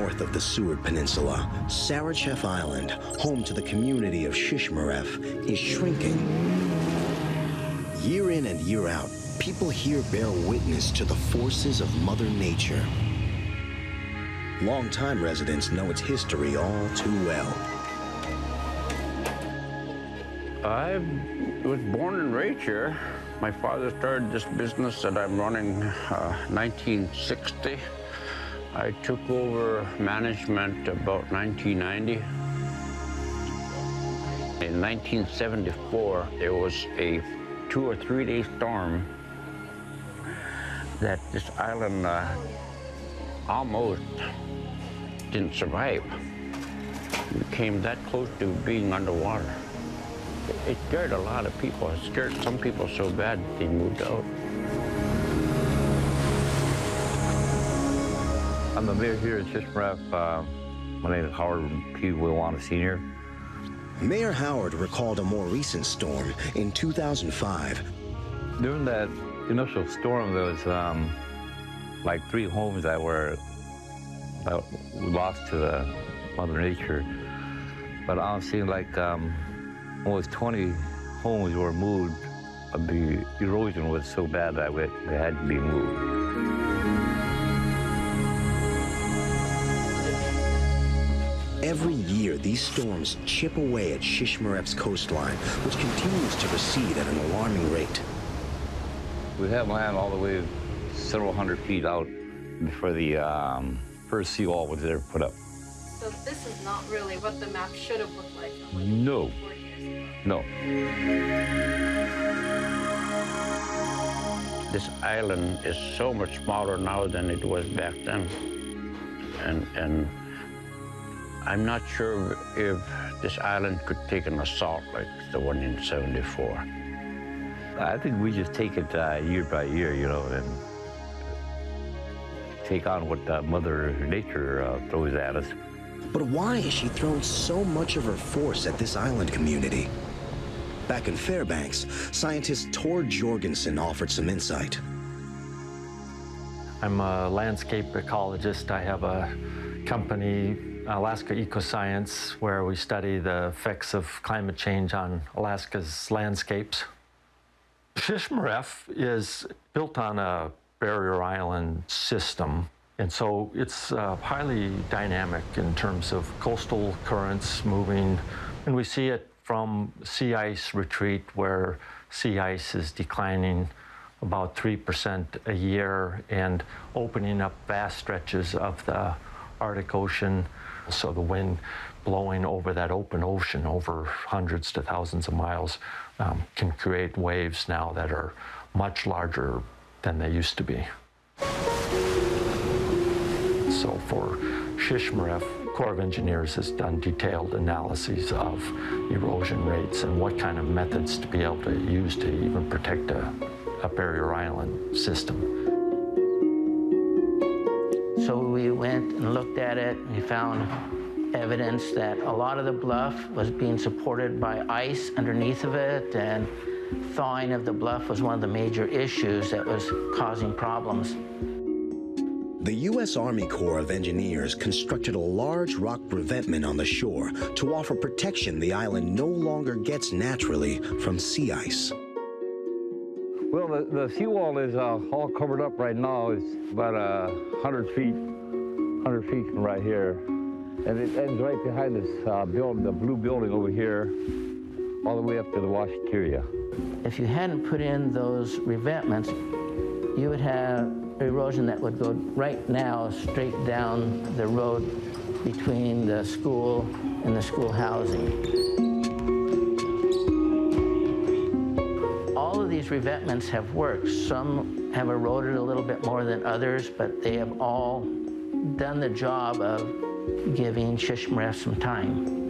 north of the Seward Peninsula, Sarychev Island, home to the community of Shishmaref, is shrinking. Year in and year out, people here bear witness to the forces of Mother Nature. Longtime residents know its history all too well. I was born and raised here. My father started this business that I'm running 1960. I took over management about 1990. In 1974, there was a 2 or 3 day storm that this island almost didn't survive. It came that close to being underwater. It scared a lot of people. It scared some people so bad they moved out. I'm the mayor here at Shishmaref. My name is Howard P. Wilwana Sr. Mayor Howard recalled a more recent storm in 2005. During that initial storm, there was like 3 homes that we lost to the Mother Nature. But honestly, like almost 20 homes were moved. The erosion was so bad that they had to be moved. Every year, these storms chip away at Shishmaref's coastline, which continues to recede at an alarming rate. We have land all the way several hundred feet out before the first seawall was ever put up. So this is not really what the map should have looked like. No. 4 years ago. No. This island is so much smaller now than it was back then. And I'm not sure if this island could take an assault like the one in '74. I think we just take it year by year, you know, and take on what Mother Nature throws at us. But why has she thrown so much of her force at this island community? Back in Fairbanks, scientist Tor Jorgensen offered some insight. I'm a landscape ecologist. I have a company, Alaska Ecoscience, where we study the effects of climate change on Alaska's landscapes. Shishmaref is built on a barrier island system, and so it's highly dynamic in terms of coastal currents moving, and we see it from sea ice retreat, where sea ice is declining about 3% a year and opening up vast stretches of the Arctic Ocean. So the wind blowing over that open ocean over hundreds to thousands of miles can create waves now that are much larger than they used to be. So for Shishmaref, Corps of Engineers has done detailed analyses of erosion rates and what kind of methods to be able to use to even protect a barrier island system. So we went and looked at it, and we found evidence that a lot of the bluff was being supported by ice underneath of it, and thawing of the bluff was one of the major issues that was causing problems. The U.S. Army Corps of Engineers constructed a large rock revetment on the shore to offer protection the island no longer gets naturally from sea ice. Well, the seawall is all covered up right now. It's about 100 feet from right here. And it ends right behind this building, the blue building over here, all the way up to the washateria. If you hadn't put in those revetments, you would have erosion that would go right now straight down the road between the school and the school housing. All of these revetments have worked. Some have eroded a little bit more than others, but they have all done the job of giving Shishmaref some time.